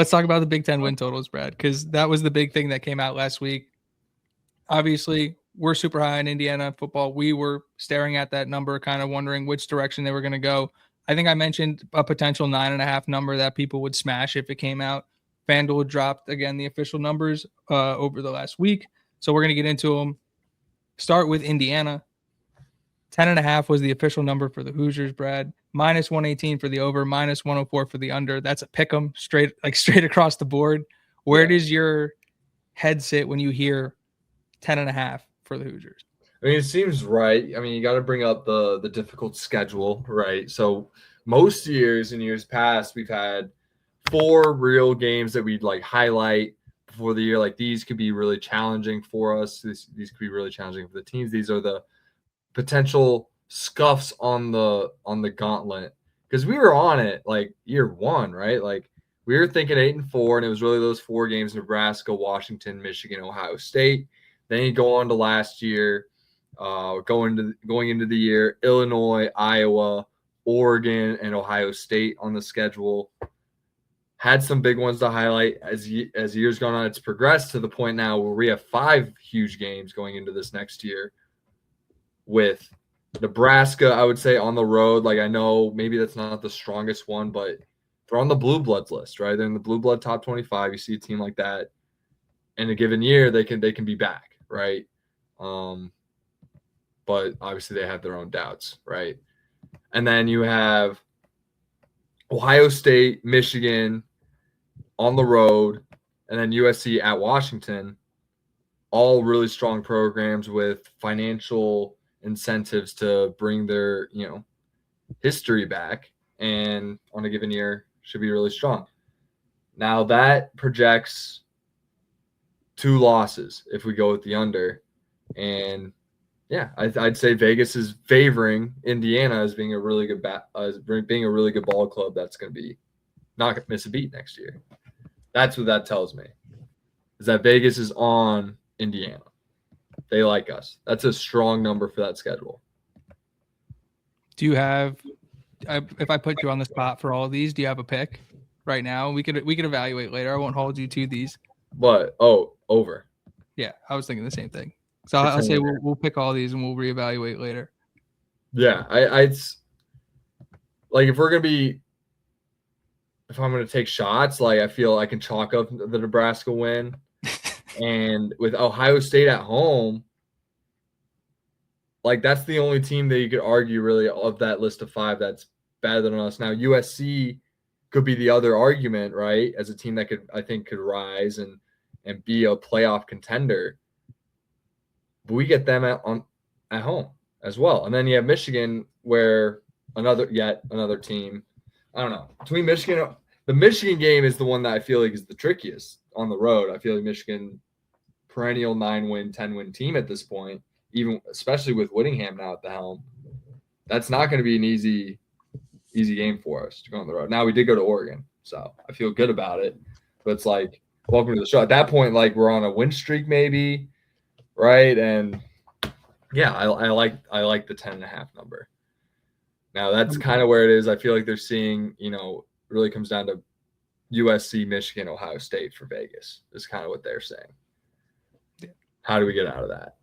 Let's talk about the Big Ten win totals, Brad, because that was the big thing that came out last week. Obviously, we're super high in Indiana football. We were staring at that number, kind of wondering which direction they were going to go. I think I mentioned a potential 9.5 number that people would smash if it came out. FanDuel dropped, again, the official numbers over the last week. So we're going to get into them. Start with Indiana. 10.5 was the official number for the Hoosiers, Brad. Minus 118 for the over, minus 104 for the under. That's a pick 'em straight across the board. Where does your head sit when you hear 10.5 for the Hoosiers? I mean, it seems right. I mean, you got to bring up the difficult schedule, right? So most years in years past, we've had 4 real games that we'd like highlight before the year. Like these could be really challenging for us. These could be really challenging for the teams. These are the potential scuffs on the gauntlet, because we were on it like year 1, right? Like we were thinking 8-4, and it was really those 4 games: Nebraska, Washington, Michigan, Ohio State. Then you go on to last year, going into the year, Illinois, Iowa, Oregon, and Ohio State on the schedule. Had some big ones to highlight. As years gone on, it's progressed to the point now where we have 5 huge games going into this next year, with Nebraska, I would say, on the road. Like, I know maybe that's not the strongest one, but they're on the Blue Bloods list, right? They're in the Blue Blood top 25. You see a team like that in a given year, they can be back, right? But obviously they have their own doubts, right? And then you have Ohio State, Michigan on the road, and then USC at Washington. All really strong programs with financial incentives to bring their, history back, and on a given year should be really strong. Now that projects 2 losses if we go with the under, and I'd say Vegas is favoring Indiana as being a really good ball club that's going to be not going to miss a beat next year. That's what that tells me, is that Vegas is on Indiana. They like us. That's a strong number for that schedule. Do you have, if I put you on the spot for all of these, do you have a pick right now? We could evaluate later. I won't hold you to these. But over. Yeah, I was thinking the same thing. So I'll say we'll pick all these and we'll reevaluate later. Yeah, I'd like, if I'm gonna take shots, like I feel I can chalk up the Nebraska win. And with Ohio State at home, like that's the only team that you could argue really of that list of 5 that's better than us. Now USC could be the other argument, right? As a team that could rise and be a playoff contender. But we get them at home as well. And then you have Michigan, where another team. I don't know. Between Michigan, the Michigan game is the one that I feel like is the trickiest on the road. I feel like Michigan, perennial 9-win, 10-win team at this point, even especially with Whittingham now at the helm. That's not going to be an easy game for us to go on the road. Now we did go to Oregon, so I feel good about it. But it's like, welcome to the show. At that point, like we're on a win streak maybe, right? And yeah, I like the 10.5 number. Now that's kind of where it is. I feel like they're seeing, really comes down to USC, Michigan, Ohio State for Vegas is kind of what they're saying. How do we get out of that?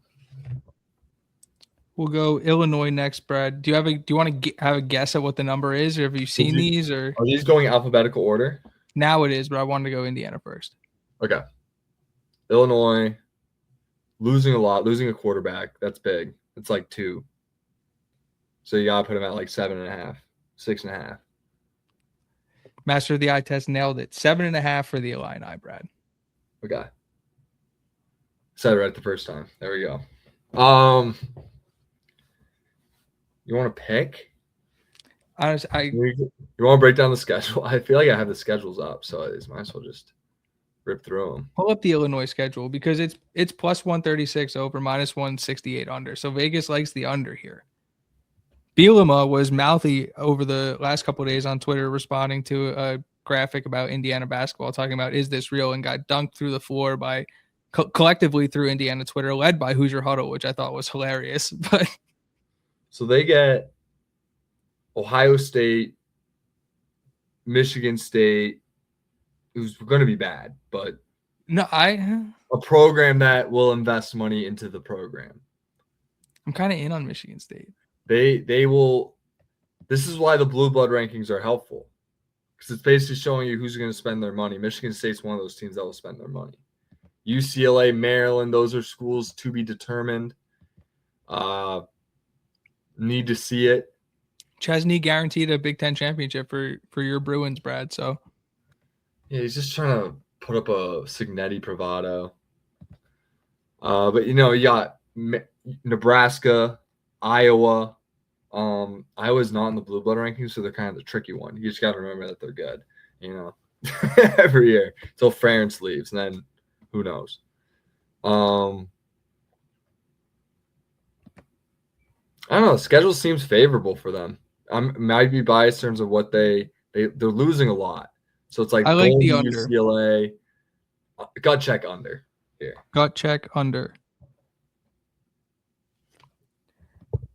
We'll go Illinois next, Brad. Do you want to have a guess at what the number is, or have you seen these? Or are these going alphabetical order? Now it is, but I wanted to go Indiana first. Okay. Illinois losing a quarterback. That's big. It's like 2. So you gotta put them at like 7.5, 6.5. Master of the eye test nailed it. 7.5 for the Illini, Brad. Okay. Said it right the first time. There we go. You want to pick? Honestly, you want to break down the schedule? I feel like I have the schedules up, so I might as well just rip through them. Pull up the Illinois schedule, because it's plus 136 over, minus 168 under. So Vegas likes the under here. Bielema was mouthy over the last couple of days on Twitter, responding to a graphic about Indiana basketball, talking about, is this real? And got dunked through the floor by collectively through Indiana Twitter, led by Hoosier Huddle, which I thought was hilarious. But so they get Ohio State, Michigan State, who's going to be bad, but No, a program that will invest money into the program. I'm kind of in on Michigan State. They will. This is why the blue blood rankings are helpful, because it's basically showing you who's going to spend their money. Michigan State's one of those teams that will spend their money. UCLA, Maryland, those are schools to be determined. Need to see it. Chesney guaranteed a Big Ten championship for your Bruins, Brad. So yeah, he's just trying to put up a Signetti bravado. But you got Nebraska, Iowa. Iowa's not in the blue blood rankings, so they're kind of the tricky one. You just got to remember that they're good, every year until Ferentz leaves, and then who knows? I don't know. The schedule seems favorable for them. I might be biased in terms of what they're losing a lot. So it's like I like the going to under. UCLA. Gut check under here. Gut check under.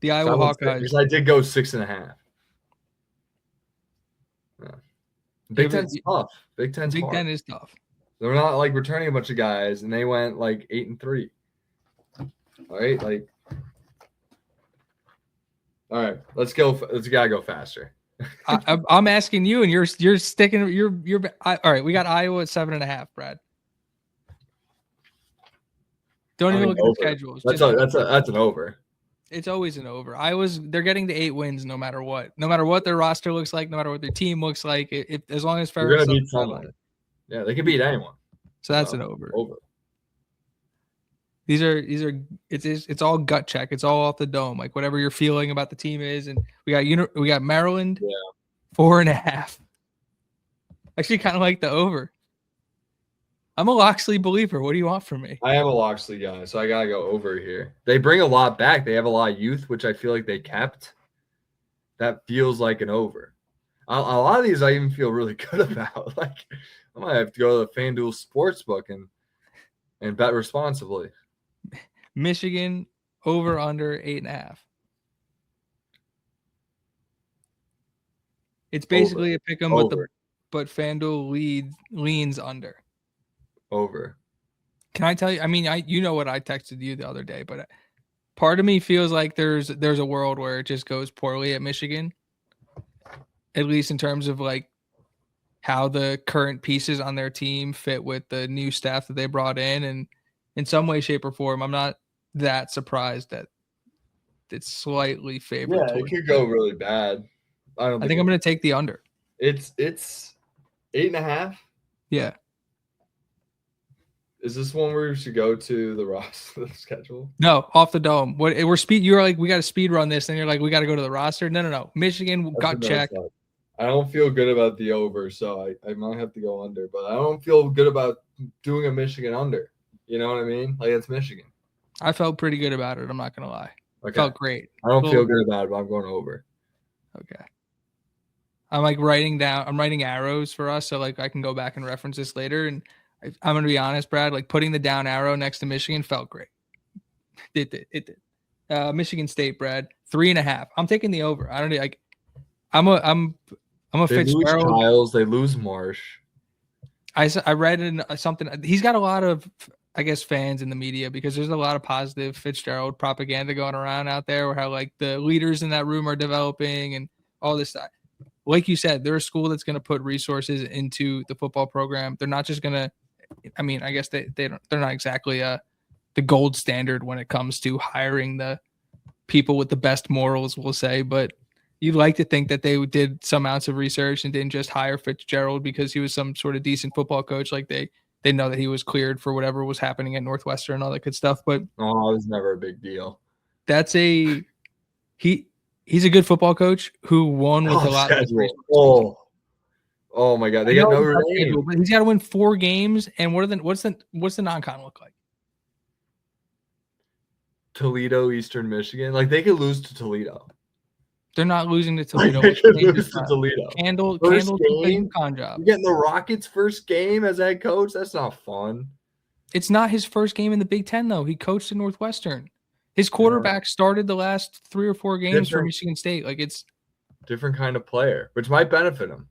The Iowa Hawkeyes. Because I did go 6.5. Yeah. Big Ten's tough. Big Ten's hard. Big Ten is tough. They're not like returning a bunch of guys, and they went like 8-3. All right, like. All right, let's go. Let's gotta go faster. I'm asking you, and you're sticking. All right. We got Iowa at 7.5, Brad. Don't even look at the schedules. That's an over. It's always an over. They're getting to 8 wins no matter what. No matter what their roster looks like, no matter what their team looks like. As long as they're gonna beat someone. Yeah, they can beat anyone. So that's an over. Over. These are it's all gut check. It's all off the dome. Like whatever you're feeling about the team is. And we got Maryland 4.5. Actually kind of like the over. I'm a Loxley believer. What do you want from me? I am a Loxley guy, so I gotta go over here. They bring a lot back. They have a lot of youth, which I feel like they kept. That feels like an over. A lot of these I even feel really good about. Like I might have to go to the FanDuel Sportsbook and bet responsibly. Michigan over under 8.5. It's basically a pick 'em, but FanDuel leans under. Over. Can I tell you? I mean, you know what I texted you the other day, but part of me feels like there's a world where it just goes poorly at Michigan, at least in terms of like how the current pieces on their team fit with the new staff that they brought in, and in some way, shape, or form, I'm not that surprised that it's slightly favored. Yeah, it could go really bad. I think I'm going to take the under. It's 8.5. Yeah. Is this one where we should go to the roster schedule? No, off the dome. You're like, we got to speed run this, and you're like, we got to go to the roster. No. Michigan gut check. I don't feel good about the over, so I might have to go under. But I don't feel good about doing a Michigan under. You know what I mean? Like it's Michigan. I felt pretty good about it. I'm not gonna lie. Okay. Felt great. I don't feel good about it, but I'm going over. Okay. I'm like writing arrows for us, so like I can go back and reference this later. And I'm gonna be honest, Brad. Like putting the down arrow next to Michigan felt great. It did. Michigan State, Brad, 3.5. I'm taking the over. I don't like. I'm a they Fitzgerald. Lose Childs, they lose Marsh. I read in something. He's got a lot of, I guess, fans in the media because there's a lot of positive Fitzgerald propaganda going around out there, where how like the leaders in that room are developing and all this stuff. Like you said, they're a school that's going to put resources into the football program. They're not just going to. I mean, I guess they're not exactly the gold standard when it comes to hiring the people with the best morals, we'll say, but. You'd like to think that they did some ounce of research and didn't just hire Fitzgerald because he was some sort of decent football coach. Like they know that he was cleared for whatever was happening at Northwestern and all that good stuff. But it was never a big deal. That's he's a good football coach who won with a lot of resources. Oh my God, they got Notre Dame. But he's got to win 4 games. And what's the non-con look like? Toledo, Eastern Michigan. Like they could lose to Toledo. They're not losing to Toledo. Candle con job. You're getting the Rockets' first game as head coach. That's not fun. It's not his first game in the Big Ten, though. He coached at Northwestern. His quarterback started the last 3 or 4 games for Michigan State. Like it's different kind of player, which might benefit him.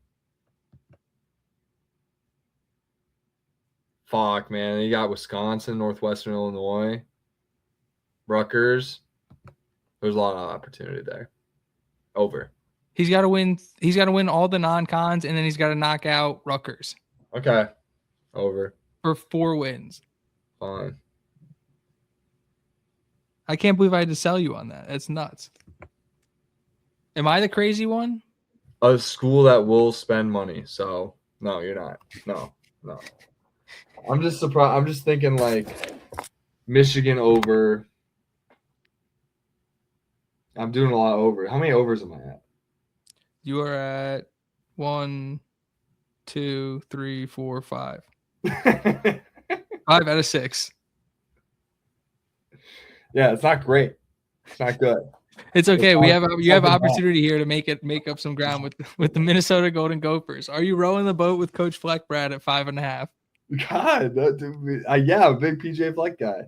Fuck, man. You got Wisconsin, Northwestern Illinois, Rutgers. There's a lot of opportunity there. Over. He's got to win. He's got to win all the non-cons, and then he's got to knock out Rutgers. Okay. Over. For 4 wins. Fine. I can't believe I had to sell you on that. That's nuts. Am I the crazy one? A school that will spend money. So, no, you're not. No. I'm just surprised. I'm just thinking like Michigan over. I'm doing a lot over. How many overs am I at? You are at 1, 2, 3, 4, 5. 5 out of 6. Yeah, it's not great. It's not good. It's okay. You have opportunity here to make up some ground with the Minnesota Golden Gophers. Are you rowing the boat with Coach Fleck, Brad, at 5.5? God, that dude, yeah, I'm a big PJ Fleck guy.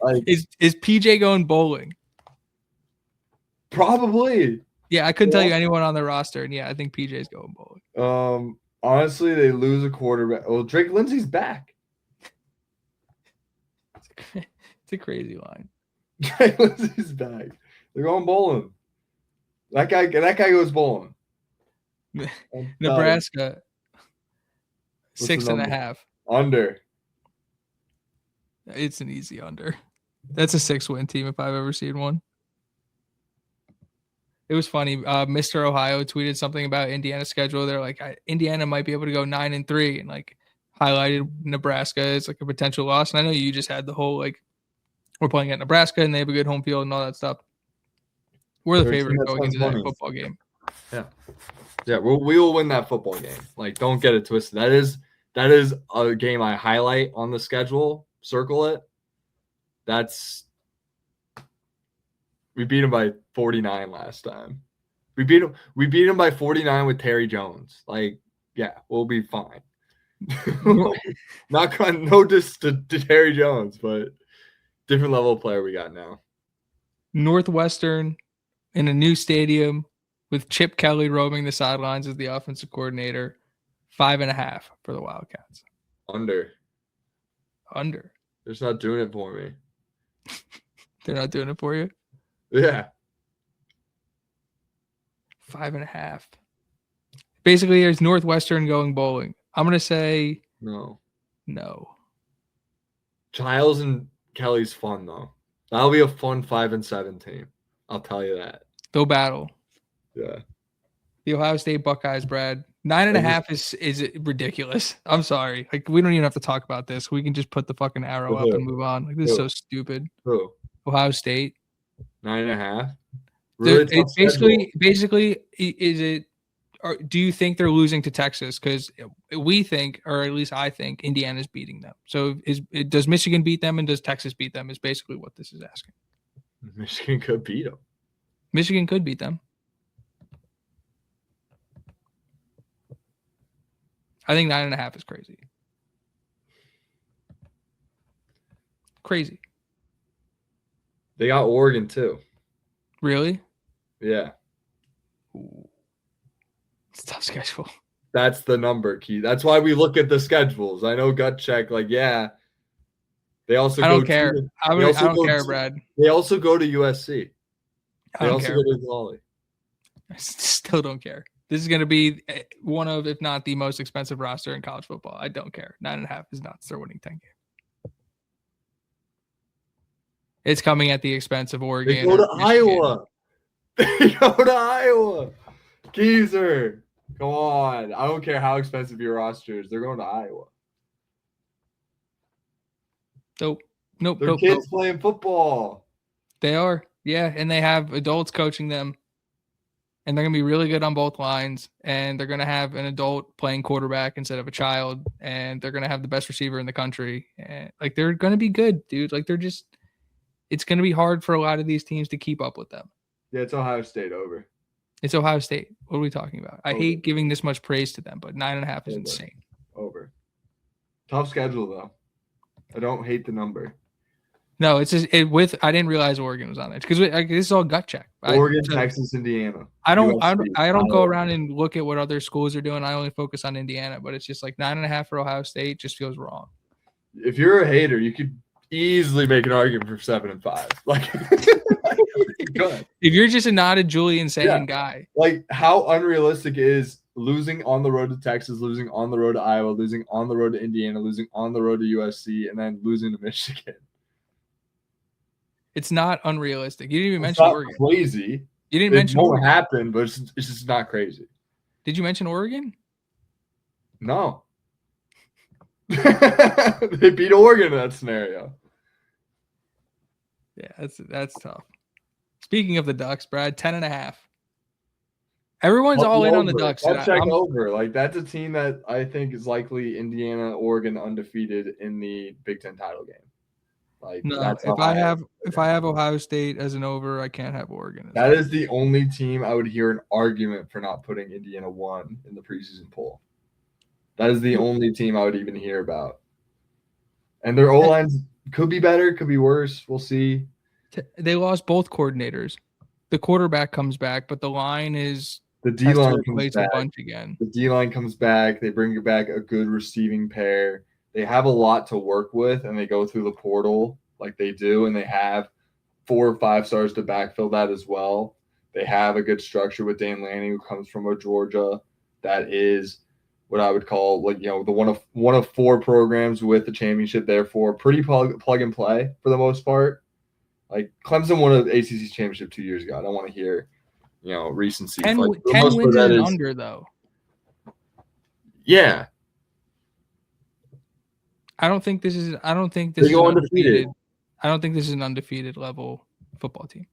Like, is PJ going bowling? Probably. Yeah, I couldn't tell you anyone on the roster, and yeah, I think PJ's going bowling. Honestly, they lose a quarterback. Well, Drake Lindsey's back. It's a crazy line. Drake Lindsey's back. They're going bowling. That guy goes bowling. Nebraska, 6.5. Under. It's an easy under. That's a 6-win team if I've ever seen one. It was funny. Mr. Ohio tweeted something about Indiana's schedule. They're like, Indiana might be able to go 9-3, and like highlighted Nebraska as like a potential loss. And I know you just had the whole like, we're playing at Nebraska and they have a good home field and all that stuff. We're the favorite going into that football game. Yeah, we will win that football game. Like, don't get it twisted. That is a game I highlight on the schedule. Circle it. We beat them by 49 last time. We beat them by 49 with Terry Jones. Like, yeah, we'll be fine. No diss to Terry Jones, but different level of player we got now. Northwestern in a new stadium with Chip Kelly roaming the sidelines as the offensive coordinator. 5.5 for the Wildcats. Under. Under. They're just not doing it for me. They're not doing it for you? Yeah. 5.5. Basically, there's Northwestern going bowling. I'm going to say no. Giles and Kelly's fun, though. That'll be a fun 5-7 team. I'll tell you that. They'll battle. Yeah. The Ohio State Buckeyes, Brad. 9.5 is ridiculous. I'm sorry. Like, we don't even have to talk about this. We can just put the fucking arrow up and move on. Like, this is so stupid. Who? Ohio State. 9.5. Really basically, is it? Or do you think they're losing to Texas? Because we think, or at least I think, Indiana's beating them. So does Michigan beat them and does Texas beat them? Is basically what this is asking. Michigan could beat them. Michigan could beat them. I think 9.5 is crazy. Crazy. They got Oregon too. Really? Yeah. Ooh. It's a tough schedule. That's the number, Key. That's why we look at the schedules. I know gut check, like, yeah. They also I don't care. I don't care, Brad. They also go to USC. I don't care. Go to Raleigh. I still don't care. This is going to be one of, if not the most expensive roster in college football. I don't care. 9.5 is nuts. They're winning 10 games. It's coming at the expense of Oregon. They go to Iowa. They go to Iowa. Geezer. Come on. I don't care how expensive your roster is. They're going to Iowa. Nope. Their kids playing football. They are. Yeah, and they have adults coaching them. And they're going to be really good on both lines. And they're going to have an adult playing quarterback instead of a child. And they're going to have the best receiver in the country. And like, they're going to be good, dude. Like, they're just – it's going to be hard for a lot of these teams to keep up with them. Yeah, it's Ohio State over. It's Ohio State. What are we talking about? I hate giving this much praise to them, but 9.5 is insane. Over. Tough schedule, though. I don't hate the number. No, it's just I didn't realize Oregon was on it because this is all gut check. Oregon, Texas, Indiana. I don't go around and look at what other schools are doing. I only focus on Indiana, but it's just like 9.5 for Ohio State just feels wrong. if you're a hater, you could easily make an argument for 7-5. Like, go ahead. If you're just a not a Julian saying guy, like how unrealistic is losing on the road to Texas, losing on the road to Iowa, losing on the road to Indiana, losing on the road to USC, and then losing to Michigan? It's not unrealistic. You didn't even mention Oregon. Crazy. You didn't mention Oregon. It won't happen, but it's just not crazy. Did you mention Oregon? No. They beat Oregon in that scenario. Yeah, that's tough. Speaking of the Ducks, Brad, 10.5. Everyone's all in on the Ducks. Check over. Like, that's a team that I think is likely Indiana, Oregon undefeated in the Big Ten title game. Like, no, if I have Ohio State as an over, I can't have Oregon. That is the only team I would hear an argument for not putting Indiana 1 in the preseason poll. That is the only team I would even hear about. And their O-lines could be better, could be worse. We'll see. They lost both coordinators. The quarterback comes back, but the line is the D-line comes back. A bunch again. The D-line comes back. They bring back a good receiving pair. They have a lot to work with, and they go through the portal like they do, and they have 4 or 5 stars to backfill that as well. They have a good structure with Dan Lanning, who comes from a Georgia that is what I would call the one of 4 programs with the championship. Therefore, pretty plug and play for the most part. Like Clemson won an ACC championship 2 years ago. I don't want to hear recency. 10 wins and under though. Yeah. I don't think this is undefeated. I don't think this is an undefeated level football team.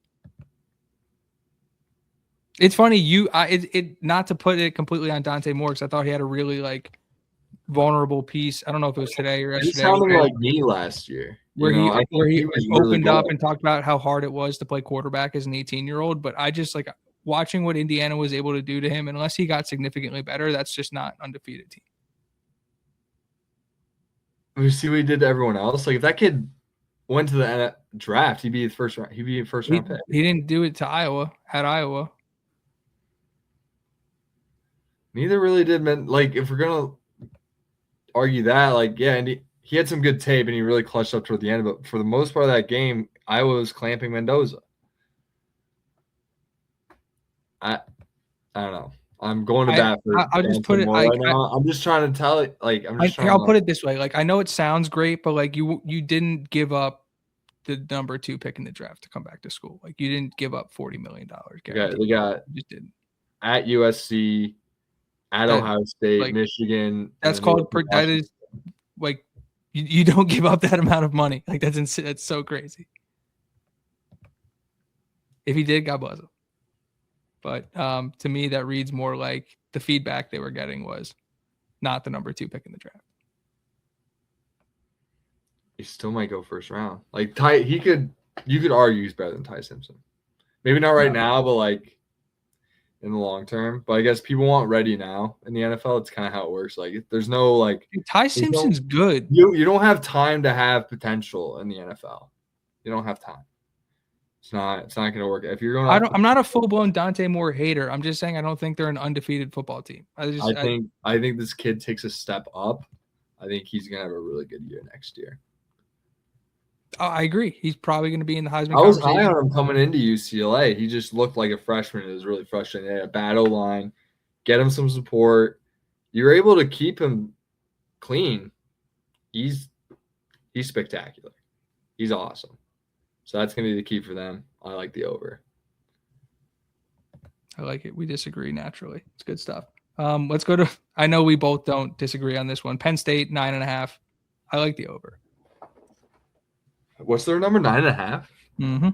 It's funny not to put it completely on Dante Moore, because I thought he had a really vulnerable piece. I don't know if it was today or yesterday. It sounded like me last year, where he opened up and talked about how hard it was to play quarterback as an 18-year-old. But I just watching what Indiana was able to do to him. Unless he got significantly better, that's just not an undefeated team. We see what he did to everyone else. Like, if that kid went to the draft, he'd be first round pick. He didn't do it to Iowa. At Iowa, neither really did. If we're gonna argue that, and he had some good tape and he really clutched up toward the end. But for the most part of that game, Iowa was clamping Mendoza. I don't know. I'm going to bat for. I'll just put it right now. I'm just trying to tell it. I'll put it this way. I know it sounds great, but you didn't give up the number 2 pick in the draft to come back to school. You didn't give up $40 million. They got you just didn't. At USC, at Ohio State, Michigan. That's called. That is you don't give up that amount of money. That's so crazy. If he did, God bless him. But to me, that reads more like the feedback they were getting was not the number 2 pick in the draft. He still might go first round. You could argue he's better than Ty Simpson. Maybe not right now, but in the long term. But I guess people want ready now in the NFL. It's kind of how it works. There's no Ty Simpson's good. You don't have time to have potential in the NFL. You don't have time. It's not going to work. If you're going, I'm not a full blown Dante Moore hater. I'm just saying I don't think they're an undefeated football team. I think this kid takes a step up. I think he's going to have a really good year next year. I agree. He's probably going to be in the Heisman. I was high on him coming into UCLA. He just looked like a freshman. It was really frustrating. They had a bad O-line. Get him some support. You're able to keep him clean. He's spectacular. He's awesome. So that's going to be the key for them. I like the over. I like it. We disagree naturally. It's good stuff. Let's go to – I know we both don't disagree on this one. Penn State, 9.5. I like the over. What's their number? 9.5? Mm-hmm.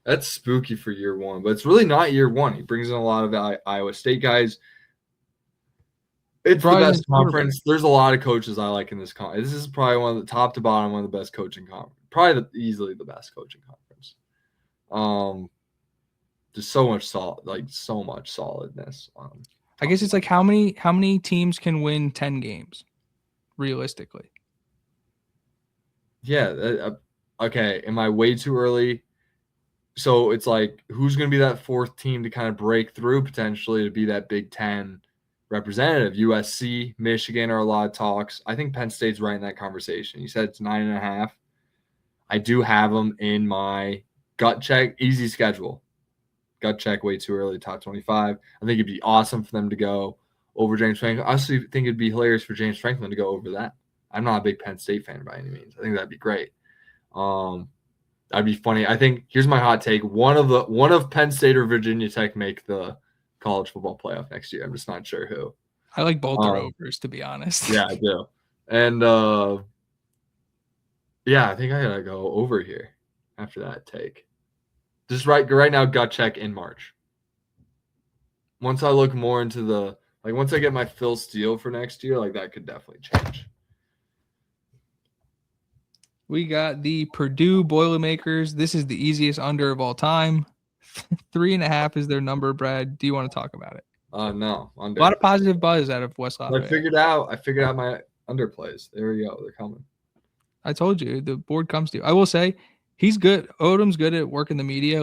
That's spooky for year one, but it's really not year one. He brings in a lot of Iowa State guys. It's the best conference. There's a lot of coaches I like in this conference. This is probably one of the top to bottom, one of the best coaching conference. Probably easily the best coaching conference. Just so much solidness. I guess it's how many teams can win 10 games realistically? Yeah. Okay. Am I way too early? So it's who's going to be that 4th team to kind of break through potentially to be that Big Ten representative. USC, Michigan are a lot of talks. I think Penn State's right in that conversation. You said it's 9.5. I do have them in my gut check. Easy schedule. Gut check way too early, top 25. I think it'd be awesome for them to go over James Franklin. I also think it'd be hilarious for James Franklin to go over that. I'm not a big Penn State fan by any means. I think that'd be great. That'd be funny. I think here's my hot take. One of Penn State or Virginia Tech make the college football playoff next year. I'm just not sure who. I like both their overs, to be honest. Yeah, I do. And yeah, I think I gotta go over here after that take. Just right now, gut check in March. Once I look more into once I get my Phil Steele for next year, that could definitely change. We got the Purdue Boilermakers. This is the easiest under of all time. 3.5 is their number, Brad. Do you want to talk about it? No, under. A lot of positive buzz out of West Lafayette. I figured out my underplays. There we go. They're coming. I told you the board comes to you. I will say he's good. Odom's good at working the media.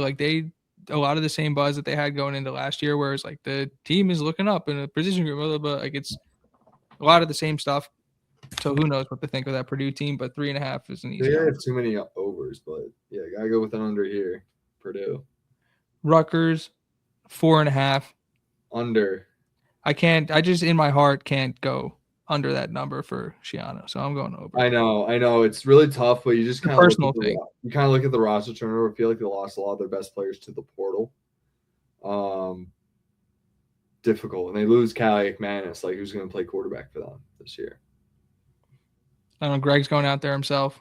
A lot of the same buzz that they had going into last year, whereas the team is looking up in a position group, but it's a lot of the same stuff. So who knows what to think of that Purdue team, but 3.5 is an easy. They have too many overs, but yeah, gotta go with an under here. Purdue. Rutgers, 4.5. Under. I just in my heart can't go under that number for Shiano, so I'm going over. I know. It's really tough, but you just kind of personal thing. You kind of look at the roster turnover. I feel like they lost a lot of their best players to the portal. Difficult, and they lose Callie McManus. Who's going to play quarterback for them this year? I don't know. Greg's going out there himself.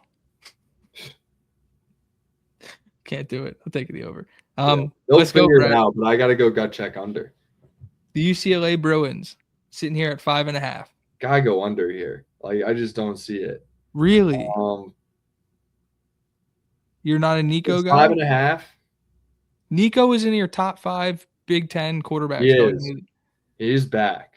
Can't do it. I'll take the over. They'll figure it out, but I got to go gut check under. The UCLA Bruins sitting here at 5.5. Gotta go under here. I just don't see it. Really? You're not a Nico guy? 5.5. Nico is in your top 5 Big Ten quarterbacks. He's back.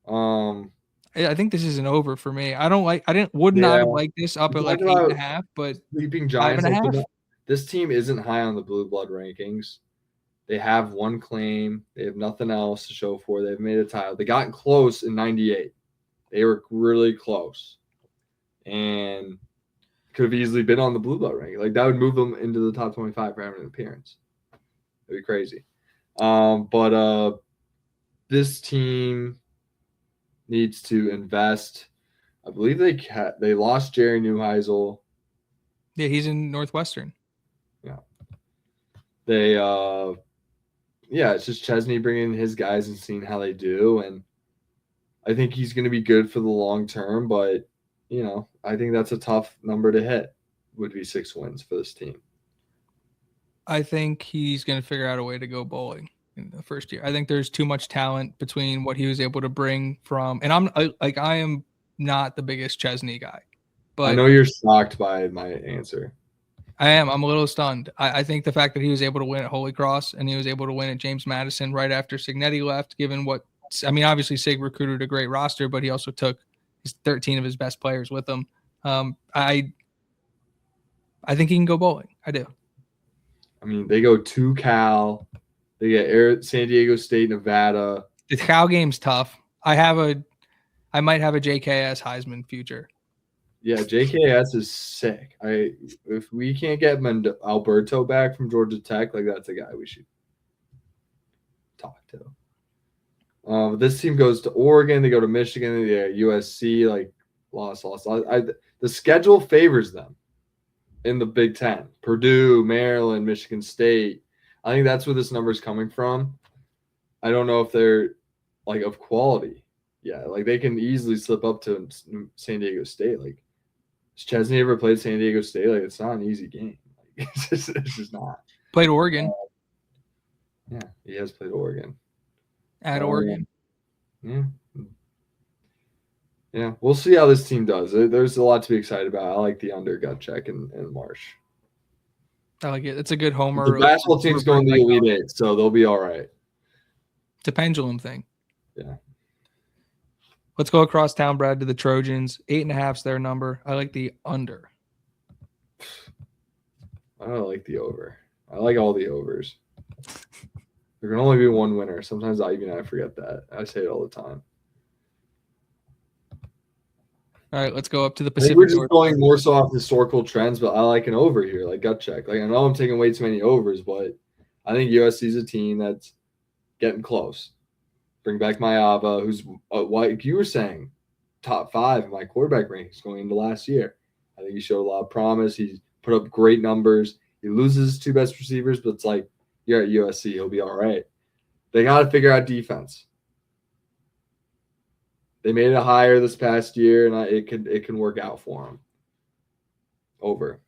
I think this is an over for me. Would not have liked this up at 8.5, but sleeping Giants. 5.5. This team isn't high on the blue blood rankings. They have one claim. They have nothing else to show for. They've made a title. They got close in 98. They were really close. And could have easily been on the blue blood ranking. That would move them into the top 25 for having an appearance. It'd be crazy. But this team needs to invest. I believe they lost Jerry Neuheisel. Yeah, he's in Northwestern. Yeah. It's just Chesney bringing in his guys and seeing how they do. And I think he's going to be good for the long term, but, I think that's a tough number to hit, would be 6 wins for this team. I think he's going to figure out a way to go bowling in the first year. I think there's too much talent between what he was able to bring from, and I am not the biggest Chesney guy, but I know you're shocked by my answer. I am. I'm a little stunned. I think the fact that he was able to win at Holy Cross and he was able to win at James Madison right after Signetti left, obviously Sig recruited a great roster, but he also took 13 of his best players with him. I think he can go bowling. I do. They go to Cal. They get San Diego State, Nevada. The Cal game's tough. I might have a JKS Heisman future. Yeah, JKS is sick. If we can't get Alberto back from Georgia Tech, that's a guy we should talk to. This team goes to Oregon. They go to Michigan. They USC. Lost. The schedule favors them in the Big Ten. Purdue, Maryland, Michigan State. I think that's where this number is coming from. I don't know if they're of quality. Yeah, they can easily slip up to San Diego State. Has Chesney ever played San Diego State? It's not an easy game. It's just not. Played Oregon. Yeah, he has played Oregon. At Oregon. Yeah. Yeah, we'll see how this team does. There's a lot to be excited about. I like the under gut check in March. I like it. It's a good homer. The basketball team's going to the Elite Eight, so they'll be all right. It's a pendulum thing. Yeah. Let's go across town, Brad, to the Trojans. 8.5 is their number. I like the under. I don't like the over. I like all the overs. There can only be one winner. Sometimes I forget that. I say it all the time. All right, let's go up to the I think Pacific we're just Northwest. going more so off historical trends, but I like an over here, like gut check. Like I know I'm taking way too many overs, but I think USC is a team that's getting close. Bring back Mayava, who's like you were saying, top 5 in my quarterback rankings going into last year. I think he showed a lot of promise. He's put up great numbers. He loses his 2 best receivers, but it's like you're at USC, he'll be all right. They got to figure out defense. They made it higher this past year, and it can work out for them. Over.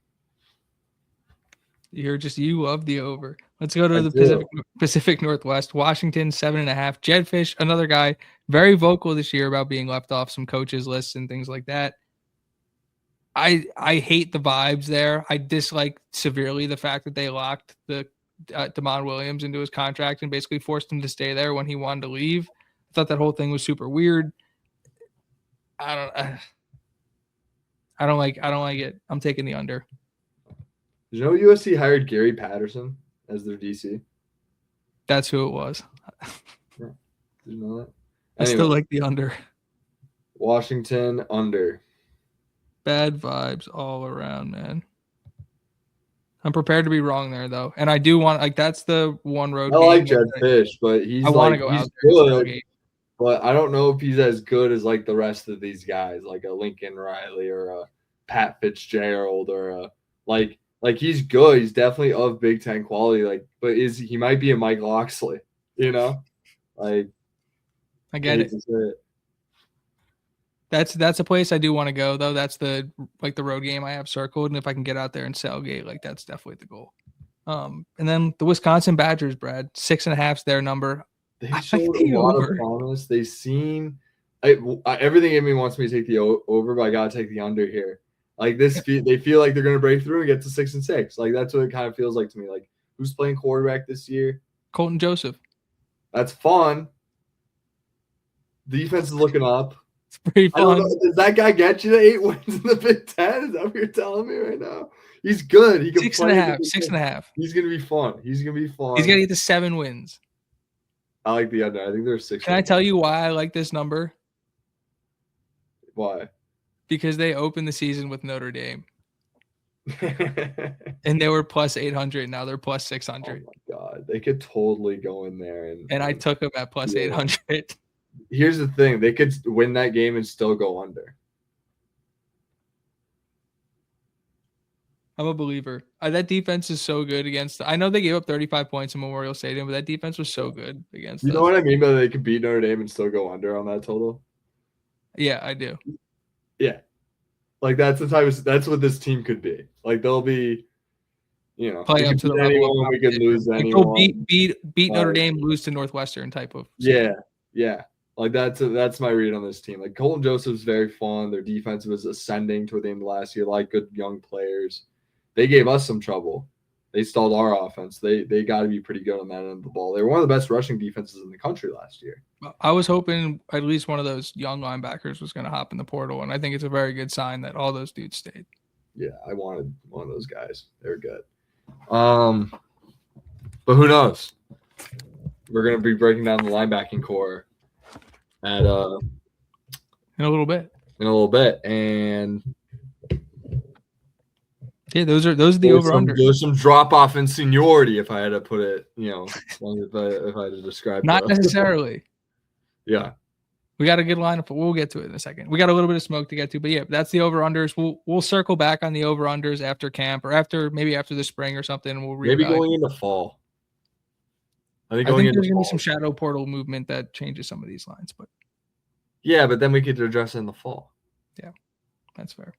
You love the over. Let's go to the Pacific Northwest. Washington 7.5. Jedfish, another guy, very vocal this year about being left off some coaches lists and things like that. I hate the vibes there. I dislike severely the fact that they locked the Damon Williams into his contract and basically forced him to stay there when he wanted to leave. I thought that whole thing was super weird. I don't like it. I'm taking the under. Did you know USC hired Gary Patterson as their DC? That's who it was. Did you know that? I still like the under. Washington under. Bad vibes all around, man. I'm prepared to be wrong there, though. And I do want, like, that's the one road game. I like Jedfish, but I want to go out there. Good, but I don't know if he's as good as, like, the rest of these guys, like a Lincoln Riley or a Pat Fitzgerald or a, like he's good. He's definitely of Big Ten quality, like, but he might be a Mike Loxley, you know? Like, I get it. That's a place I do want to go, though. That's the road game I have circled, and if I can get out there and Salgate, like, that's definitely the goal. And then the Wisconsin Badgers, Brad, 6.5's their number. They showed a lot of promise. They seem everything in me wants me to take the over, but I gotta take the under here. Like this, they feel like they're gonna break through and get to 6-6. Like that's what it kind of feels like to me. Like who's playing quarterback this year? Colton Joseph. That's fun. Defense is looking up. It's pretty fun. Does that guy get you to 8 wins in the Big Ten? Is that what you're telling me right now? He's good. He can 6.5. 6.5. He's gonna be fun. He's gonna get to 7 wins. I like the under. I think there's 6. Can I tell you why I like this number? Why? Because they opened the season with Notre Dame. And they were plus 800. Now they're plus 600. Oh my God. They could totally go in there. And I took them at plus 800. Here's the thing. They could win that game and still go under. I'm a believer. That defense is so good against. I know they gave up 35 points in Memorial Stadium, but that defense was so good against. You know what I mean by they could beat Notre Dame and still go under on that total? Yeah, I do. Yeah, like that's what this team could be. Like they'll be, you know, play up to the level. We could lose anyone. Beat Notre Dame, lose to Northwestern type of. Yeah. Like that's my read on this team. Like Colton Joseph's very fun. Their defense was ascending toward the end of last year. Like good young players. They gave us some trouble. They stalled our offense. They got to be pretty good on that end of the ball. They were one of the best rushing defenses in the country last year. I was hoping at least one of those young linebackers was going to hop in the portal, and I think it's a very good sign that all those dudes stayed. Yeah, I wanted one of those guys. They're good. But who knows? We're going to be breaking down the linebacking core at in a little bit. And yeah, those are the over under. There's some drop off in seniority, if I had to put it, you know, if I had to describe. Not necessarily. Yeah, we got a good lineup, but we'll get to it in a second. We got a little bit of smoke to get to, but yeah, that's the over unders. We'll circle back on the over unders after camp or after the spring or something. We'll maybe going into fall. I think there's going to be some shadow portal movement that changes some of these lines, but yeah, but then we could address it in the fall. Yeah, that's fair.